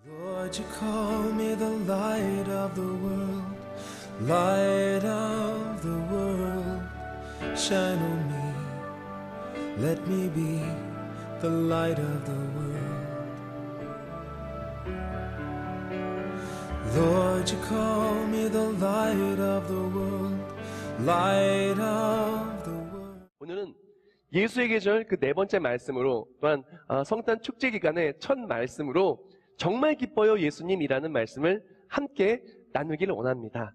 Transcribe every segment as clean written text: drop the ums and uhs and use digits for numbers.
Lord, you call me the light of the world, light of the world, shine on me, let me be the light of the world. Lord, you call me the light of the world, light of the world. 오늘은 예수의 계절 그 네 번째 말씀으로, 또한 성탄 축제 기간의 첫 말씀으로 정말 기뻐요 예수님이라는 말씀을 함께 나누기를 원합니다.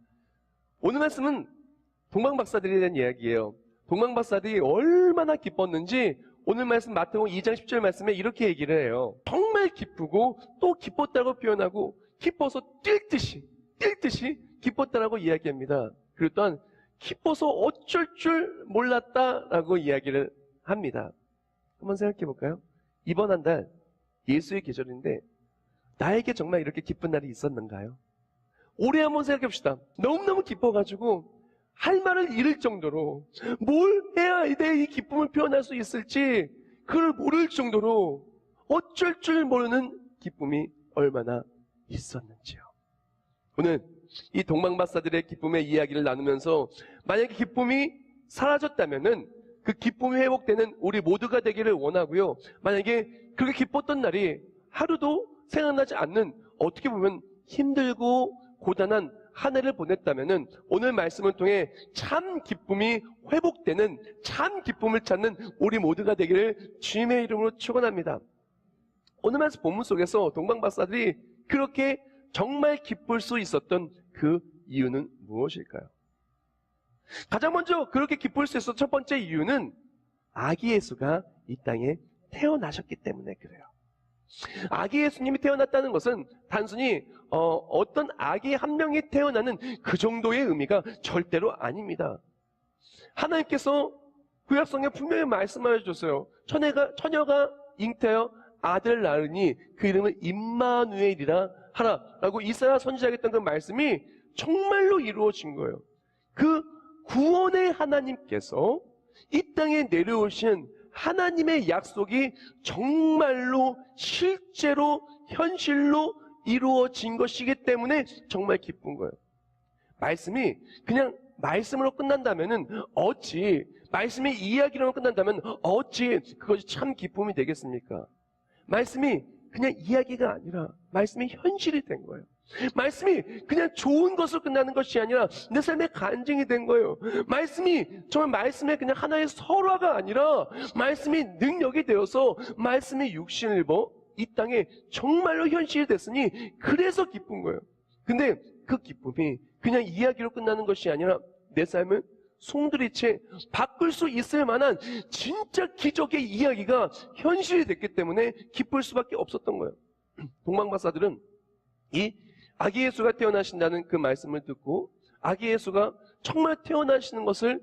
오늘 말씀은 동방박사들에 대한 이야기예요. 동방박사들이 얼마나 기뻤는지 오늘 말씀 마태복음 2장 10절 말씀에 이렇게 얘기를 해요. 정말 기쁘고 또 기뻤다고 표현하고 기뻐서 뛸 듯이 기뻤다라고 이야기합니다. 그리고 또한 기뻐서 어쩔 줄 몰랐다라고 이야기를 합니다. 한번 생각해 볼까요? 이번 한 달 예수의 계절인데 나에게 정말 이렇게 기쁜 날이 있었는가요? 올해 한번 생각해 봅시다. 너무너무 기뻐가지고 할 말을 잃을 정도로 뭘 해야 내 이 기쁨을 표현할 수 있을지 그걸 모를 정도로 어쩔 줄 모르는 기쁨이 얼마나 있었는지요. 오늘 이 동방박사들의 기쁨의 이야기를 나누면서 만약에 기쁨이 사라졌다면은 그 기쁨이 회복되는 우리 모두가 되기를 원하고요. 만약에 그렇게 기뻤던 날이 하루도 생각나지 않는, 어떻게 보면 힘들고 고단한 한 해를 보냈다면은 오늘 말씀을 통해 참 기쁨이 회복되는, 참 기쁨을 찾는 우리 모두가 되기를 주님의 이름으로 축원합니다. 오늘 말씀 본문 속에서 동방박사들이 그렇게 정말 기쁠 수 있었던 그 이유는 무엇일까요? 가장 먼저 그렇게 기쁠 수 있었던 첫 번째 이유는 아기 예수가 이 땅에 태어나셨기 때문에 그래요. 아기 예수님이 태어났다는 것은 단순히 어떤 아기 한 명이 태어나는 그 정도의 의미가 절대로 아닙니다. 하나님께서 구약성경에 분명히 말씀하여 주셨어요. 처녀가 잉태하여 아들 낳으니 그 이름을 임마누엘이라 하라라고 이사야 선지자가 했던 그 말씀이 정말로 이루어진 거예요. 그 구원의 하나님께서 이 땅에 내려오신 하나님의 약속이 정말로 실제로 현실로 이루어진 것이기 때문에 정말 기쁜 거예요. 말씀이 그냥 말씀으로 끝난다면은 어찌, 말씀이 이야기로 끝난다면 어찌 그것이 참 기쁨이 되겠습니까? 말씀이 그냥 이야기가 아니라 말씀이 현실이 된 거예요. 말씀이 그냥 좋은 것으로 끝나는 것이 아니라 내 삶의 간증이 된 거예요. 말씀이 정말 말씀의 그냥 하나의 설화가 아니라 말씀이 능력이 되어서 말씀이 육신을 입어 이 땅에 정말로 현실이 됐으니 그래서 기쁜 거예요. 근데 그 기쁨이 그냥 이야기로 끝나는 것이 아니라 내 삶을 송두리째 바꿀 수 있을 만한 진짜 기적의 이야기가 현실이 됐기 때문에 기쁠 수밖에 없었던 거예요. 동방박사들은 이 아기 예수가 태어나신다는 그 말씀을 듣고 아기 예수가 정말 태어나시는 것을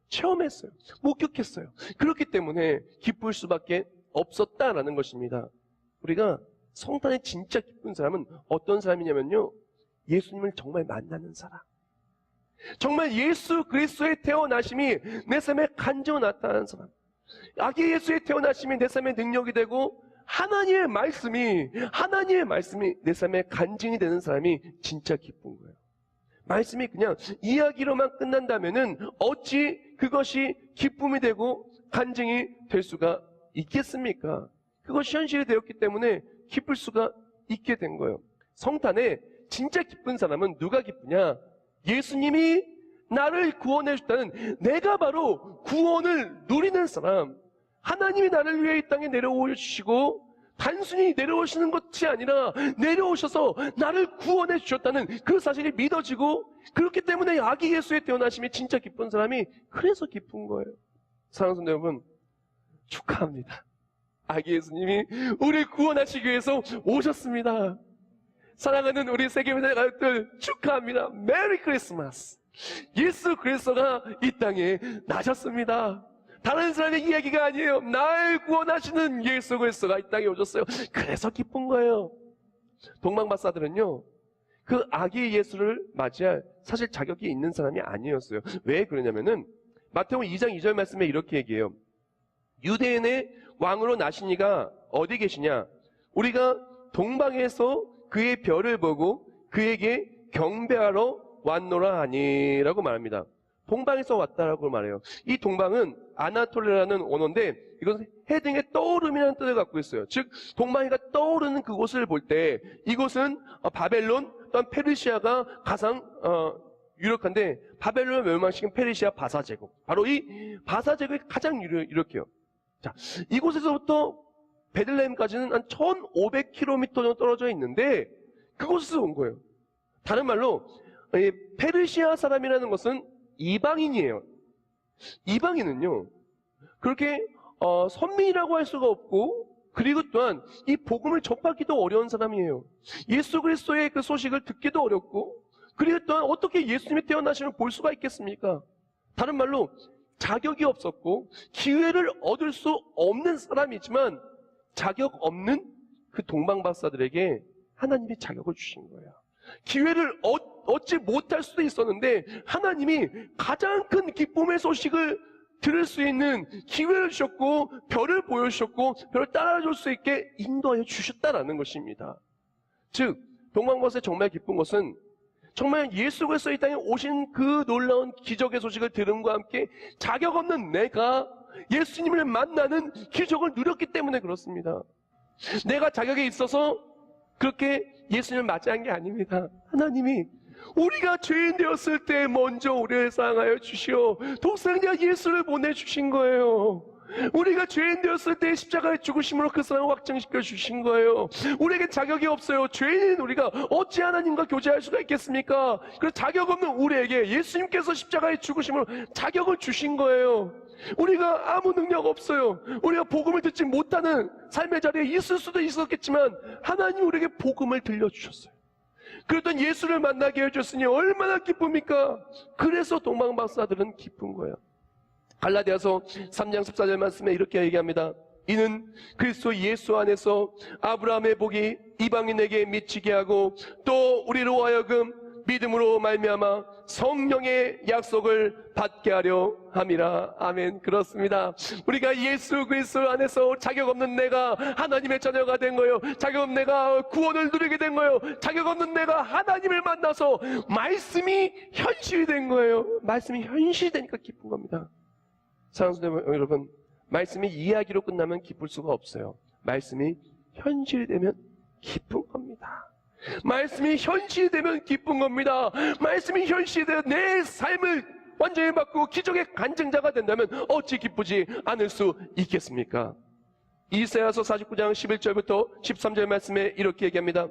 체험했어요. 목격했어요. 그렇기 때문에 기쁠 수밖에 없었다라는 것입니다. 우리가 성탄에 진짜 기쁜 사람은 어떤 사람이냐면요, 예수님을 정말 만나는 사람, 정말 예수 그리스도의 태어나심이 내 삶에 간증으로 나타나는 사람, 아기 예수의 태어나심이 내 삶의 능력이 되고 하나님의 말씀이 내 삶에 간증이 되는 사람이 진짜 기쁜 거예요. 말씀이 그냥 이야기로만 끝난다면은 어찌 그것이 기쁨이 되고 간증이 될 수가 있겠습니까? 그것이 현실이 되었기 때문에 기쁠 수가 있게 된 거예요. 성탄에 진짜 기쁜 사람은 누가 기쁘냐? 예수님이 나를 구원해 주셨다는, 내가 바로 구원을 누리는 사람, 하나님이 나를 위해 이 땅에 내려오시고 단순히 내려오시는 것이 아니라 내려오셔서 나를 구원해 주셨다는 그 사실이 믿어지고, 그렇기 때문에 아기 예수의 태어나심이 진짜 기쁜 사람이 그래서 기쁜 거예요. 사랑하는 성도 여러분, 축하합니다. 아기 예수님이 우리 구원하시기 위해서 오셨습니다. 사랑하는 우리 세계민의 가족들 축하합니다. 메리 크리스마스. 예수 그리스도가 이 땅에 나셨습니다. 다른 사람의 이야기가 아니에요. 날 구원하시는 예수 그리스도가 이 땅에 오셨어요. 그래서 기쁜 거예요. 동방박사들은요, 그 아기 예수를 맞이할 사실 자격이 있는 사람이 아니었어요. 왜 그러냐면은 마태복음 2장 2절 말씀에 이렇게 얘기해요. 유대인의 왕으로 나신 이가 어디 계시냐? 우리가 동방에서 그의 별을 보고 그에게 경배하러 왔노라 하니라고 말합니다. 동방에서 왔다라고 말해요. 이 동방은 아나톨리아라는 언어인데 이것은 해등의 떠오름이라는 뜻을 갖고 있어요. 즉 동방해가 떠오르는 그곳을 볼 때 이곳은 바벨론 또한 페르시아가 가장 유력한데 바벨론을 멸망시킨 페르시아 바사제국, 바로 이 바사제국이 가장 유력해요. 자, 이곳에서부터 베들레헴까지는 한 1500km 정도 떨어져 있는데 그곳에서 온 거예요. 다른 말로 페르시아 사람이라는 것은 이방인이에요. 이방인은요 그렇게 선민이라고 할 수가 없고, 그리고 또한 이 복음을 접하기도 어려운 사람이에요. 예수 그리스도의 그 소식을 듣기도 어렵고, 그리고 또한 어떻게 예수님이 태어나심을 볼 수가 있겠습니까? 다른 말로 자격이 없었고 기회를 얻을 수 없는 사람이지만 자격 없는 그 동방박사들에게 하나님이 자격을 주신 거예요. 기회를 얻지 못할 수도 있었는데 하나님이 가장 큰 기쁨의 소식을 들을 수 있는 기회를 주셨고 별을 보여주셨고 별을 따라줄 수 있게 인도하여 주셨다라는 것입니다. 즉 동방박사의 정말 기쁜 것은 정말 예수 그리스도 이 땅에 오신 그 놀라운 기적의 소식을 들음과 함께 자격 없는 내가 예수님을 만나는 기적을 누렸기 때문에 그렇습니다. 내가 자격이 있어서 그렇게 예수님을 맞이한 게 아닙니다. 하나님이 우리가 죄인 되었을 때 먼저 우리를 사랑하여 주시어 독생자 예수를 보내주신 거예요. 우리가 죄인 되었을 때 십자가에 죽으심으로 그 사랑을 확증시켜 주신 거예요. 우리에게 자격이 없어요. 죄인인 우리가 어찌 하나님과 교제할 수가 있겠습니까? 그래서 자격 없는 우리에게 예수님께서 십자가에 죽으심으로 자격을 주신 거예요. 우리가 아무 능력 없어요. 우리가 복음을 듣지 못하는 삶의 자리에 있을 수도 있었겠지만 하나님이 우리에게 복음을 들려주셨어요. 그랬던 예수를 만나게 해줬으니 얼마나 기쁩니까? 그래서 동방박사들은 기쁜 거예요. 갈라디아서 3장 14절 말씀에 이렇게 얘기합니다. 이는 그리스도 예수 안에서 아브라함의 복이 이방인에게 미치게 하고 또 우리로 하여금 믿음으로 말미암아 성령의 약속을 받게 하려 함이라. 아멘. 그렇습니다. 우리가 예수 그리스도 안에서 자격 없는 내가 하나님의 자녀가 된 거예요. 자격 없는 내가 구원을 누리게 된 거예요. 자격 없는 내가 하나님을 만나서 말씀이 현실이 된 거예요. 말씀이 현실이 되니까 기쁜 겁니다. 사랑하는 여러분, 말씀이 이야기로 끝나면 기쁠 수가 없어요. 말씀이 현실이 되면 기쁜 겁니다. 말씀이 현실이 되면 기쁜 겁니다. 말씀이 현실이 되면 내 삶을 완전히 바꾸고 기적의 간증자가 된다면 어찌 기쁘지 않을 수 있겠습니까? 이사야서 49장 11절부터 13절 말씀에 이렇게 얘기합니다.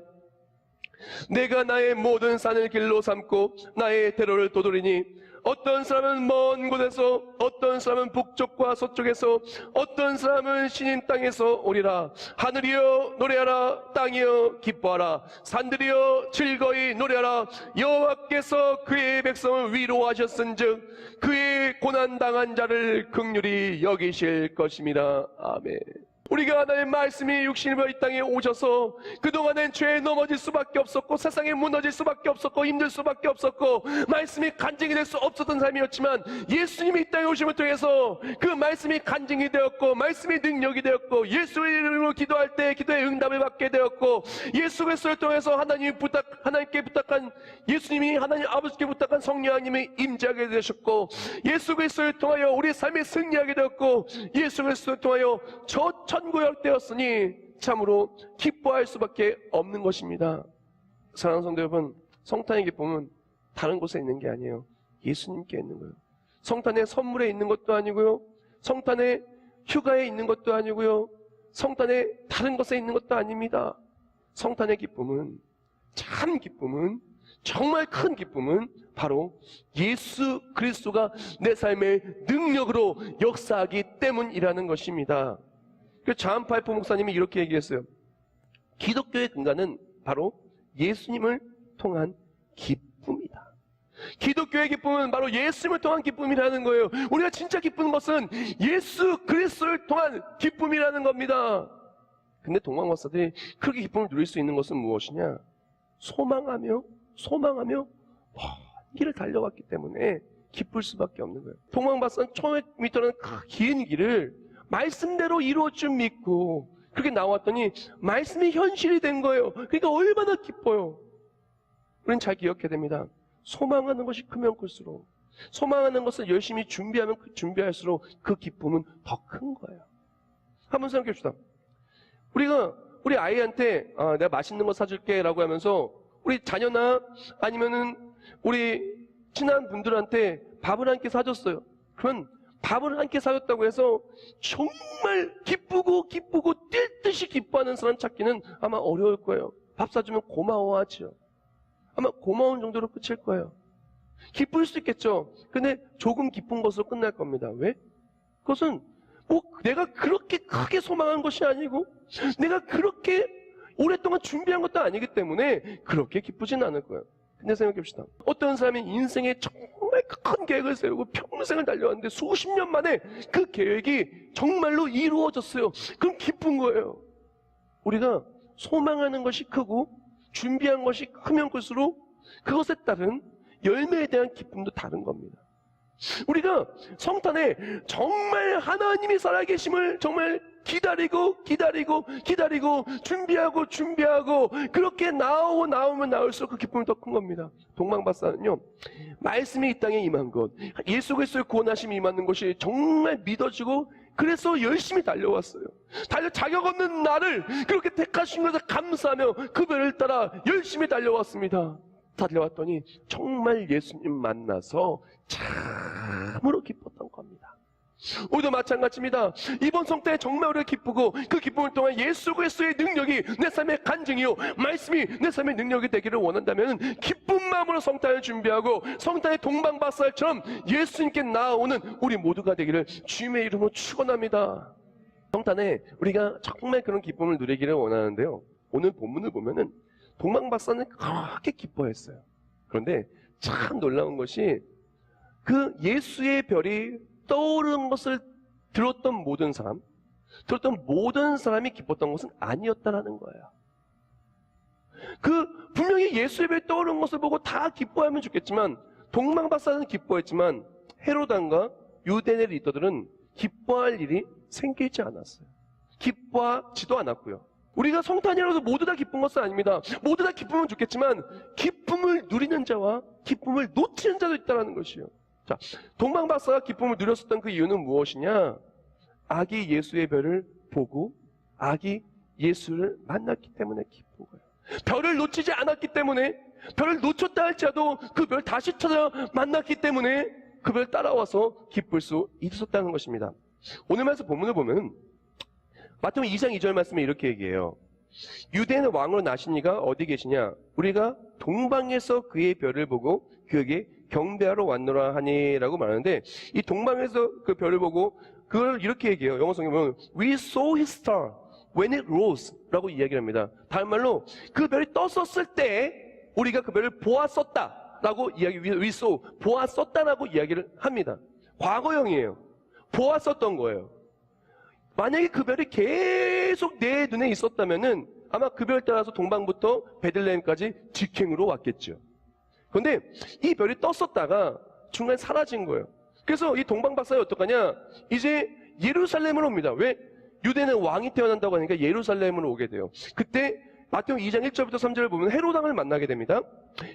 내가 나의 모든 산을 길로 삼고 나의 대로를 도두리니 어떤 사람은 먼 곳에서, 어떤 사람은 북쪽과 서쪽에서, 어떤 사람은 신인 땅에서 오리라. 하늘이여 노래하라. 땅이여 기뻐하라. 산들이여 즐거이 노래하라. 여호와께서 그의 백성을 위로하셨은즉 그의 고난당한 자를 긍휼히 여기실 것임이라. 아멘. 우리가 하나님의 말씀이 육신으로 이 땅에 오셔서 그동안엔 죄에 넘어질 수밖에 없었고 세상에 무너질 수밖에 없었고 힘들 수밖에 없었고 말씀이 간증이 될 수 없었던 삶이었지만 예수님이 이 땅에 오심을 통해서 그 말씀이 간증이 되었고 말씀이 능력이 되었고 예수의 이름으로 기도할 때 기도의 응답을 받게 되었고 예수 그리스도를 통해서 하나님께 부탁한 예수님이 하나님 아버지께 부탁한 성령 하나님이 임재하게 되셨고 예수 그리스도를 통하여 우리 삶이 승리하게 되었고 예수 그리스도를 통하여 천구역되었으니 참으로 기뻐할 수밖에 없는 것입니다. 사랑하는 성도 여러분, 성탄의 기쁨은 다른 곳에 있는 게 아니에요. 예수님께 있는 거예요. 성탄의 선물에 있는 것도 아니고요. 성탄의 휴가에 있는 것도 아니고요. 성탄의 다른 것에 있는 것도 아닙니다. 성탄의 기쁨은, 참 기쁨은, 정말 큰 기쁨은 바로 예수 그리스도가 내 삶의 능력으로 역사하기 때문이라는 것입니다. 자한 파이프 목사님이 이렇게 얘기했어요. 기독교의 근간은 바로 예수님을 통한 기쁨이다. 기독교의 기쁨은 바로 예수님을 통한 기쁨이라는 거예요. 우리가 진짜 기쁜 것은 예수 그리스도를 통한 기쁨이라는 겁니다. 근데 동방박사들이 그렇게 기쁨을 누릴 수 있는 것은 무엇이냐? 소망하며 먼 길을 달려왔기 때문에 기쁠 수밖에 없는 거예요. 동방박사는 1500m라는 긴 길을 말씀대로 이루어질 줄 믿고 그렇게 나왔더니 말씀이 현실이 된 거예요. 그러니까 얼마나 기뻐요. 우리는 잘 기억해야 됩니다. 소망하는 것이 크면 클수록, 소망하는 것을 열심히 준비하면 준비할수록 그 기쁨은 더 큰 거예요. 한번 생각해 봅시다. 우리가 우리 아이한테 내가 맛있는 거 사줄게 라고 하면서 우리 자녀나 아니면은 우리 친한 분들한테 밥을 한 끼 사줬어요. 그러면 밥을 한 끼 사줬다고 해서 정말 기쁘고 뛸 듯이 기뻐하는 사람 찾기는 아마 어려울 거예요. 밥 사주면 고마워하죠. 아마 고마운 정도로 끝일 거예요. 기쁠 수 있겠죠. 근데 조금 기쁜 것으로 끝날 겁니다. 왜? 그것은 뭐 내가 그렇게 크게 소망한 것이 아니고 내가 그렇게 오랫동안 준비한 것도 아니기 때문에 그렇게 기쁘진 않을 거예요. 근데 생각해 봅시다. 어떤 사람이 인생에 정말 큰 계획을 세우고 평생을 달려왔는데 수십 년 만에 그 계획이 정말로 이루어졌어요. 그럼 기쁜 거예요. 우리가 소망하는 것이 크고 준비한 것이 크면 클수록 그것에 따른 열매에 대한 기쁨도 다른 겁니다. 우리가 성탄에 정말 하나님이 살아계심을 정말 기다리고 준비하고 그렇게 나오면 나올수록 그 기쁨이 더 큰 겁니다. 동방박사는요, 말씀이 이 땅에 임한 것, 예수 그리스도의 구원하심이 임하는 것이 정말 믿어지고 그래서 열심히 달려왔어요. 자격 없는 나를 그렇게 택하신 것에 감사하며 그 배를 따라 열심히 달려왔습니다. 달려왔더니 정말 예수님 만나서 참으로 기뻤던 겁니다. 우리도 마찬가지입니다. 이번 성탄에 정말 우리가 기쁘고 그 기쁨을 통한 예수 그리스도의 능력이 내 삶의 간증이요 말씀이 내 삶의 능력이 되기를 원한다면 기쁜 마음으로 성탄을 준비하고 성탄의 동방박사처럼 예수님께 나아오는 우리 모두가 되기를 주님의 이름으로 축원합니다. 성탄에 우리가 정말 그런 기쁨을 누리기를 원하는데요, 오늘 본문을 보면은 동방박사는 그렇게 기뻐했어요. 그런데 참 놀라운 것이 그 예수의 별이 떠오르는 것을 들었던 모든 사람이 기뻤던 것은 아니었다라는 거예요. 분명히 예수의 별이 떠오르는 것을 보고 다 기뻐하면 좋겠지만 동방박사는 기뻐했지만 헤로단과 유대인의 리더들은 기뻐할 일이 생기지 않았어요. 기뻐하지도 않았고요. 우리가 성탄이라서 모두 다 기쁜 것은 아닙니다. 모두 다 기쁘면 좋겠지만 기쁨을 누리는 자와 기쁨을 놓치는 자도 있다는 것이요. 자, 동방박사가 기쁨을 누렸었던 그 이유는 무엇이냐? 아기 예수의 별을 보고 아기 예수를 만났기 때문에 기쁜 거예요. 별을 놓치지 않았기 때문에, 별을 놓쳤다 할지라도 그 별 다시 찾아 만났기 때문에 그 별 따라와서 기쁠 수 있었다는 것입니다. 오늘 말씀 본문을 보면 마태복음 2장 2절 말씀에 이렇게 얘기해요. 유대인의 왕으로 나신 이가 어디 계시냐? 우리가 동방에서 그의 별을 보고 그에게 경배하러 왔노라 하니라고 말하는데, 이 동방에서 그 별을 보고 그걸 이렇게 얘기해요. 영어 성경에 보면 We saw his star when it rose 라고 이야기를 합니다. 다른 말로 그 별이 떴었을 때 우리가 그 별을 보았었다 라고 we saw, 보았었다라고 이야기를 합니다. 과거형이에요. 보았었던 거예요. 만약에 그 별이 계속 내 눈에 있었다면은 아마 그 별 따라서 동방부터 베들레헴까지 직행으로 왔겠죠. 그런데 이 별이 떴었다가 중간에 사라진 거예요. 그래서 이 동방박사가 어떡하냐? 이제 예루살렘으로 옵니다. 왜? 유대는 왕이 태어난다고 하니까 예루살렘으로 오게 돼요. 그때 마태복음 2장 1절부터 3절을 보면 헤롯 왕을 만나게 됩니다.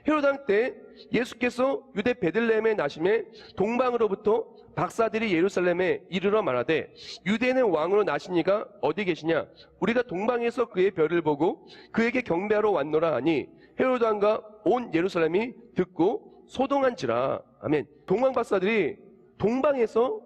헤롯 왕 때 예수께서 유대 베들레헴에 나심에 동방으로부터 박사들이 예루살렘에 이르러 말하되 유대인의 왕으로 나신 이가 어디 계시냐? 우리가 동방에서 그의 별을 보고 그에게 경배하러 왔노라 하니 헤롯 왕과 온 예루살렘이 듣고 소동한지라. 아멘. 동방 박사들이 동방에서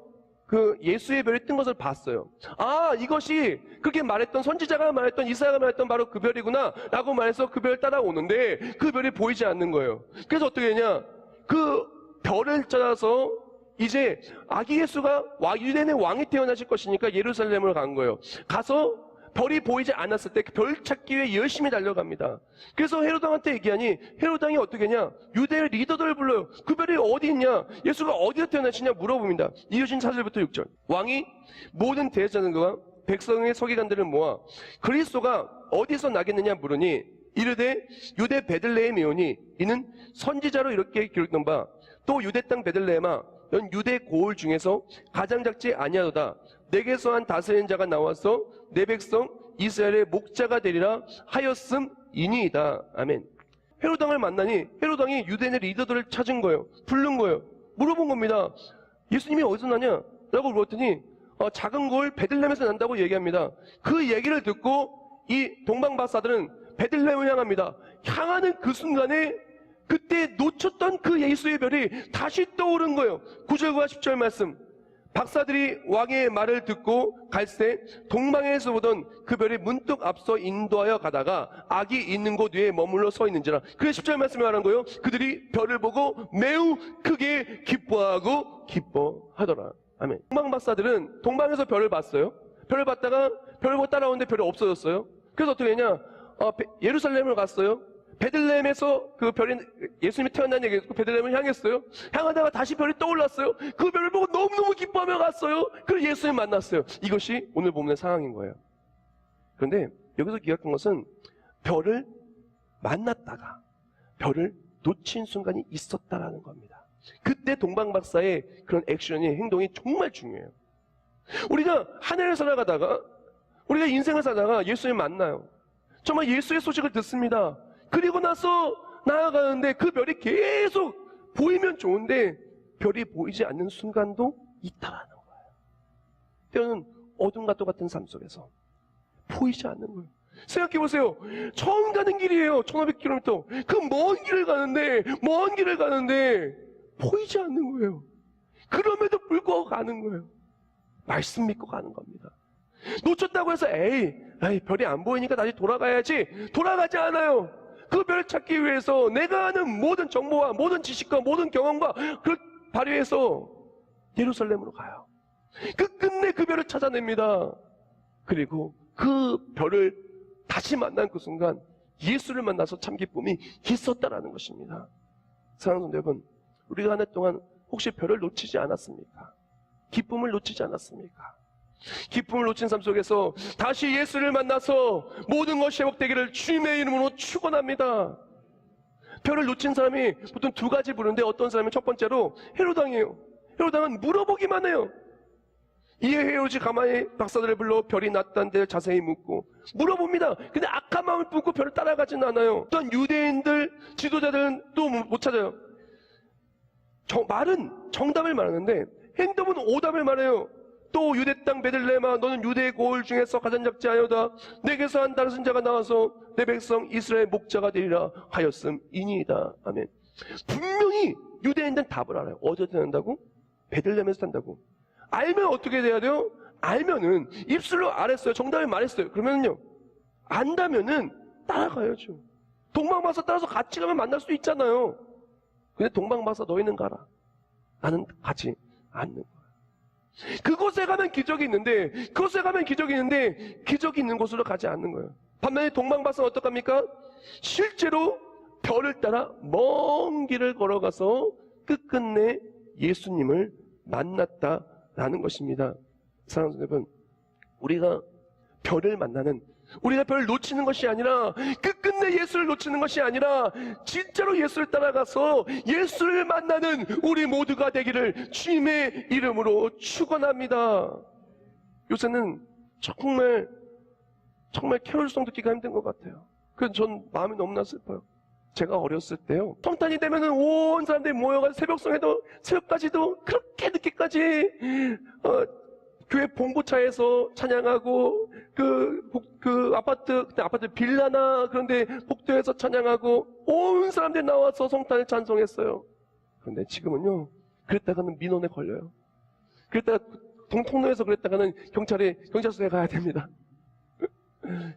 그 예수의 별이 뜬 것을 봤어요. 아, 이것이 그렇게 말했던 선지자가 말했던 이사야가 말했던 바로 그 별이구나 라고 말해서 그 별을 따라오는데 그 별이 보이지 않는 거예요. 그래서 어떻게 했냐? 그 별을 찾아서 이제 아기 예수가 유대인의 왕이 태어나실 것이니까 예루살렘으로 간 거예요. 가서 별이 보이지 않았을 때 그 별 찾기 위해 열심히 달려갑니다. 그래서 헤롯 왕한테 얘기하니 헤롯 왕이 어떻게 했냐? 유대의 리더들을 불러요. 그 별이 어디 있냐? 예수가 어디서 태어나시냐 물어봅니다. 이어진 4절부터 6절. 왕이 모든 대제사장과 백성의 서기관들을 모아 그리스도가 어디서 나겠느냐 물으니 이르되 유대 베들레헴에 오니 이는 선지자로 이렇게 기록된 바 또 유대 땅 베들레헴아 넌 유대 고을 중에서 가장 작지 아니하도다. 내게서 한 다스리는 자가 나와서 내 백성 이스라엘의 목자가 되리라 하였음이니이다. 아멘. 헤롯 왕을 만나니 헤롯 왕이 유대인의 리더들을 찾은 거예요. 부른 거예요. 물어본 겁니다. 예수님이 어디서 나냐? 라고 물었더니 작은 골 베들레헴에서 난다고 얘기합니다. 그 얘기를 듣고 이 동방박사들은 베들레헴을 향합니다. 향하는 그 순간에 그때 놓쳤던 그 예수의 별이 다시 떠오른 거예요. 9절과 10절 말씀. 박사들이 왕의 말을 듣고 갈새 동방에서 보던 그 별이 문득 앞서 인도하여 가다가 악이 있는 곳 위에 머물러 서 있는지라. 그래서 10절 말씀에 말한 거예요. 그들이 별을 보고 매우 크게 기뻐하고 기뻐하더라. 아멘. 동방 박사들은 동방에서 별을 봤어요. 별을 봤다가 별을 보고 따라오는데 별이 없어졌어요. 그래서 어떻게 했냐? 예루살렘을 갔어요. 베들레헴에서 그 별이 예수님이 태어난 얘기 듣고 베들레헴을 향했어요. 향하다가 다시 별이 떠올랐어요. 그 별을 보고 너무너무 기뻐하며 갔어요. 그래서 예수님 만났어요. 이것이 오늘 본문의 상황인 거예요. 그런데 여기서 기억한 것은 별을 만났다가 별을 놓친 순간이 있었다라는 겁니다. 그때 동방박사의 그런 액션이, 행동이 정말 중요해요. 우리가 하늘을 살아가다가, 우리가 인생을 살다가 예수님 만나요. 정말 예수의 소식을 듣습니다. 그리고 나서 나아가는데 그 별이 계속 보이면 좋은데 별이 보이지 않는 순간도 있다라는 거예요. 때로는 어둠과 똑같은 삶 속에서 보이지 않는 거예요. 생각해보세요. 처음 가는 길이에요. 1500km. 그 먼 길을 가는데 보이지 않는 거예요. 그럼에도 불구하고 가는 거예요. 말씀 믿고 가는 겁니다. 놓쳤다고 해서 에이 별이 안 보이니까 다시 돌아가야지. 돌아가지 않아요. 그 별 찾기 위해서 내가 아는 모든 정보와 모든 지식과 모든 경험과 그걸 발휘해서 예루살렘으로 가요. 끝내 그 별을 찾아냅니다. 그리고 그 별을 다시 만난 그 순간 예수를 만나서 참 기쁨이 있었다라는 것입니다. 사랑하는 성도 여러분, 우리가 한 해 동안 혹시 별을 놓치지 않았습니까? 기쁨을 놓치지 않았습니까? 기쁨을 놓친 삶 속에서 다시 예수를 만나서 모든 것이 회복되기를 주님의 이름으로 축원합니다. 별을 놓친 사람이 보통 두 가지 부르는데 어떤 사람은 첫 번째로 헤롯왕이에요. 헤롯왕은 물어보기만 해요. 이에 헤롯이 가만히 박사들을 불러 별이 났다는 데를 자세히 묻고 물어봅니다. 근데 악한 마음을 품고 별을 따라가지는 않아요. 어떤 유대인들, 지도자들은 또 못 찾아요. 말은 정답을 말하는데 행동은 오답을 말해요. 또 유대 땅 베들레헴아 너는 유대의 고을 중에서 가장 작지 아니오다. 내게서 한 다른 자가 나와서 내 백성 이스라엘 목자가 되리라 하였음이니이다. 아멘. 분명히 유대인들은 답을 알아요. 어디서 태어난다고? 베들레헴에서 산다고. 알면 어떻게 돼야 돼요? 알면은 입술로 알았어요. 정답을 말했어요. 그러면요 안다면은 따라가야죠. 동방박사 따라서 같이 가면 만날 수 있잖아요. 근데 동방박사 너희는 가라. 나는 가지 않는 거야. 그곳에 가면 기적이 있는데 기적이 있는 곳으로 가지 않는 거예요. 반면에 동방박사는 어떡합니까? 실제로 별을 따라 먼 길을 걸어가서 끝끝내 예수님을 만났다라는 것입니다. 사랑하는 여러분, 우리가 별을 만나는, 우리가 별을 놓치는 것이 아니라 끝끝내 예수를 놓치는 것이 아니라 진짜로 예수를 따라가서 예수를 만나는 우리 모두가 되기를 주님의 이름으로 축원합니다. 요새는 정말 캐롤송 듣기가 힘든 것 같아요. 그래서 전 마음이 너무나 슬퍼요. 제가 어렸을 때요, 성탄이 되면은 온 사람들이 모여가지고 새벽까지도 그렇게 늦게까지 교회 봉고차에서 찬양하고 그 아파트 빌라나 그런데 복도에서 찬양하고 온 사람들이 나와서 성탄을 찬송했어요. 그런데 지금은요, 그랬다가는 민원에 걸려요. 그랬다가 통로에서 그랬다가는 경찰서에 가야 됩니다.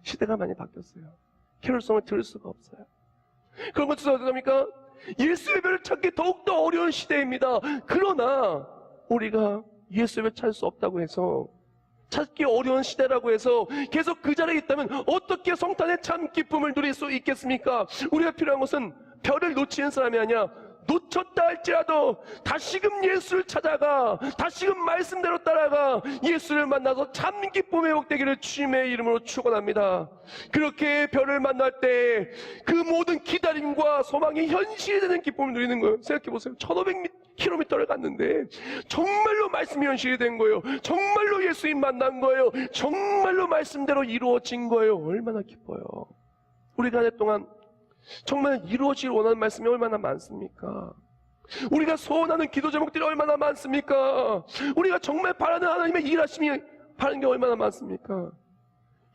시대가 많이 바뀌었어요. 캐롤송을 들을 수가 없어요. 그런 것도 어떡합니까? 예수의 별을 찾기 더욱더 어려운 시대입니다. 그러나 우리가 예수를 찾을 수 없다고 해서, 찾기 어려운 시대라고 해서 계속 그 자리에 있다면 어떻게 성탄의 참 기쁨을 누릴 수 있겠습니까? 우리가 필요한 것은 별을 놓치는 사람이 아니라 놓쳤다 할지라도 다시금 예수를 찾아가, 다시금 말씀대로 따라가 예수를 만나서 참 기쁨의 회복되기를 주님의 이름으로 축원합니다. 그렇게 별을 만날 때 그 모든 기다림과 소망이 현실이 되는 기쁨을 누리는 거예요. 생각해보세요. 킬로미터를 갔는데 정말로 말씀이 현실이 된 거예요. 정말로 예수님 만난 거예요. 정말로 말씀대로 이루어진 거예요. 얼마나 기뻐요. 우리가 한 해 동안 정말 이루어질 원하는 말씀이 얼마나 많습니까? 우리가 소원하는 기도 제목들이 얼마나 많습니까? 우리가 정말 바라는 하나님의 일하심이 바라는 게 얼마나 많습니까?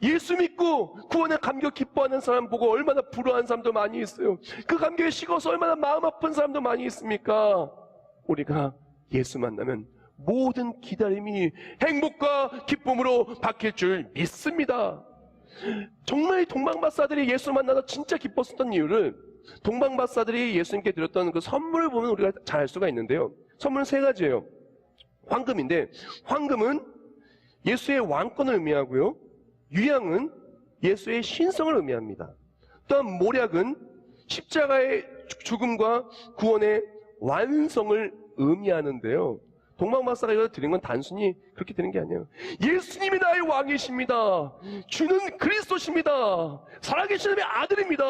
예수 믿고 구원의 감격 기뻐하는 사람 보고 얼마나 불효한 사람도 많이 있어요. 그 감격에 식어서 얼마나 마음 아픈 사람도 많이 있습니까? 우리가 예수 만나면 모든 기다림이 행복과 기쁨으로 바뀔 줄 믿습니다. 정말 동방박사들이 예수 만나서 진짜 기뻤었던 이유를 동방박사들이 예수님께 드렸던 그 선물을 보면 우리가 잘 알 수가 있는데요. 선물은 세 가지예요. 황금인데, 황금은 예수의 왕권을 의미하고요, 유향은 예수의 신성을 의미합니다. 또한 모략은 십자가의 죽음과 구원의 완성을 의미하는데요. 동방박사가 이거 드린 건 단순히 그렇게 드린 게 아니에요. 예수님이 나의 왕이십니다. 주는 그리스도십니다. 살아계신 하나님의 아들입니다.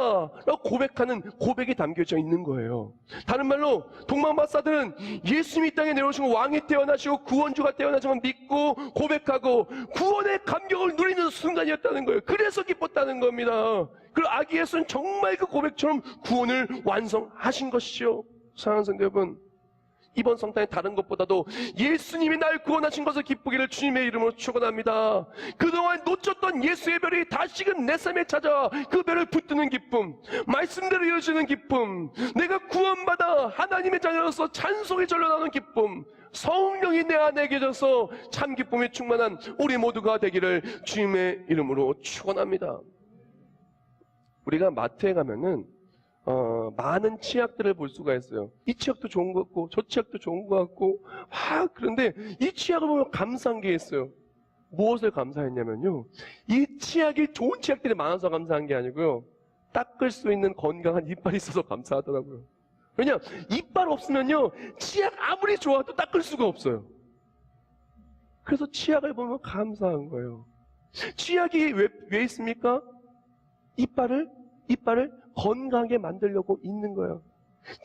라고 고백하는 고백이 담겨져 있는 거예요. 다른 말로 동방박사들은 예수님이 이 땅에 내려오시고 왕이 태어나시고 구원주가 태어나신 걸 믿고 고백하고 구원의 감격을 누리는 순간이었다는 거예요. 그래서 기뻤다는 겁니다. 그리고 아기 예수는 정말 그 고백처럼 구원을 완성하신 것이죠. 사랑하는 성도 여러분, 이번 성탄에 다른 것보다도 예수님이 날 구원하신 것을 기쁘기를 주님의 이름으로 축원합니다. 그동안 놓쳤던 예수의 별이 다시금 내 삶에 찾아와 그 별을 붙드는 기쁨, 말씀대로 이루어지는 기쁨, 내가 구원받아 하나님의 자녀로서 찬송이 절로나는 기쁨, 성령이 내 안에 계셔서 참 기쁨이 충만한 우리 모두가 되기를 주님의 이름으로 축원합니다. 우리가 마트에 가면은 많은 치약들을 볼 수가 있어요. 이 치약도 좋은 것 같고 저 치약도 좋은 것 같고 그런데 이 치약을 보면 감사한 게 있어요. 무엇을 감사했냐면요, 이 치약이 좋은 치약들이 많아서 감사한 게 아니고요, 닦을 수 있는 건강한 이빨이 있어서 감사하더라고요. 왜냐, 이빨 없으면요 치약 아무리 좋아도 닦을 수가 없어요. 그래서 치약을 보면 감사한 거예요. 치약이 왜 있습니까? 이빨을 건강하게 만들려고 있는 거예요.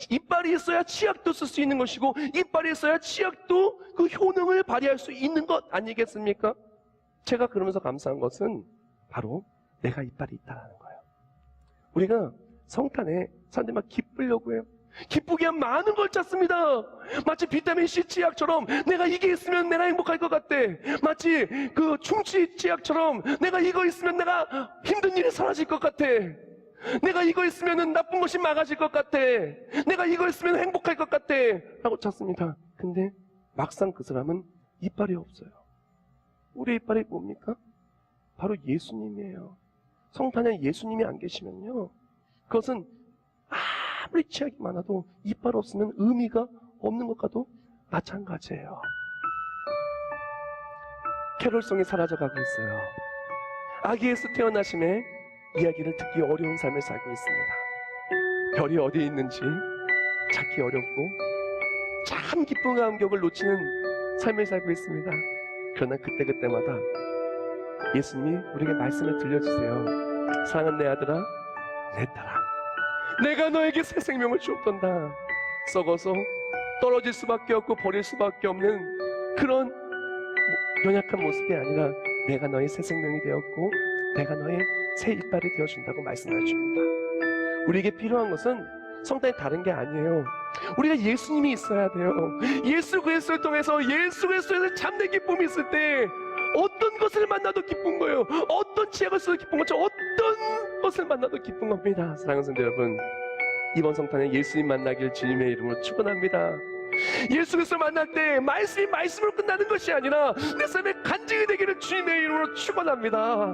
이빨이 있어야 치약도 쓸 수 있는 것이고, 이빨이 있어야 치약도 그 효능을 발휘할 수 있는 것 아니겠습니까? 제가 그러면서 감사한 것은 바로 내가 이빨이 있다는 거예요. 우리가 성탄에 사람들이 막 기쁘려고 해요. 기쁘게 하면 많은 걸 찾습니다. 마치 비타민C 치약처럼 내가 이게 있으면 내가 행복할 것 같대. 마치 그 충치 치약처럼 내가 이거 있으면 내가 힘든 일이 사라질 것 같아. 내가 이거 있으면 나쁜 것이 막아질 것 같아. 내가 이거 있으면 행복할 것 같아. 라고 찾습니다. 근데 막상 그 사람은 이빨이 없어요. 우리의 이빨이 뭡니까? 바로 예수님이에요. 성탄에 예수님이 안 계시면요, 그것은 아무리 치약이 많아도 이빨 없으면 의미가 없는 것과도 마찬가지예요. 캐롤송이 사라져가고 있어요. 아기 예수 태어나심에 이야기를 듣기 어려운 삶을 살고 있습니다. 별이 어디에 있는지 찾기 어렵고 참 기쁜 감격을 놓치는 삶을 살고 있습니다. 그러나 그때마다 예수님이 우리에게 말씀을 들려주세요. 사랑하는 내 아들아, 내 딸아, 내가 너에게 새 생명을 주었단다. 썩어서 떨어질 수밖에 없고 버릴 수밖에 없는 그런 연약한 모습이 아니라 내가 너의 새 생명이 되었고 내가 너의 새 이빨이 되어준다고 말씀해 줍니다. 우리에게 필요한 것은 성탄이 다른 게 아니에요. 우리가 예수님이 있어야 돼요. 예수 그리스도를 통해서 예수 그리스도에서 참된 기쁨이 있을 때 어떤 것을 만나도 기쁜 거예요. 어떤 치약을 써도 기쁜 것처럼 어떤 것을 만나도 기쁜 겁니다. 사랑하는 성도 여러분, 이번 성탄에 예수님 만나길 주님의 이름으로 축원합니다. 예수 그리스도를 만날 때 말씀이 말씀으로 끝나는 것이 아니라 내 삶에 간증이 되기를 주님의 이름으로 축원합니다.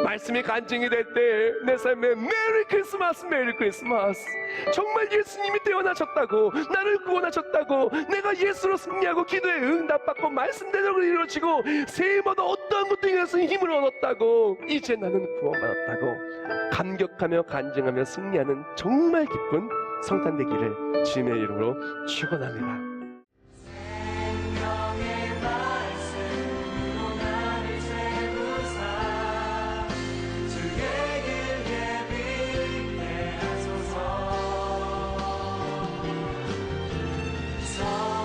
말씀이 간증이 될 때 내 삶에 메리 크리스마스, 메리 크리스마스. 정말 예수님이 태어나셨다고, 나를 구원하셨다고, 내가 예수로 승리하고 기도에 응답받고 말씀대로 이루어지고 새해마다 어떠한 것도 인해서 힘을 얻었다고, 이제 나는 구원받았다고 감격하며 간증하며 승리하는 정말 기쁜 성탄 되기를 주님의 이름으로 축원합니다. 서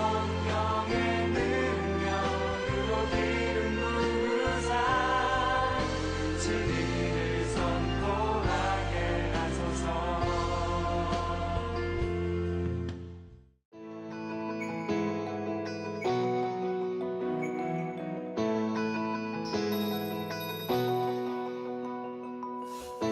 me.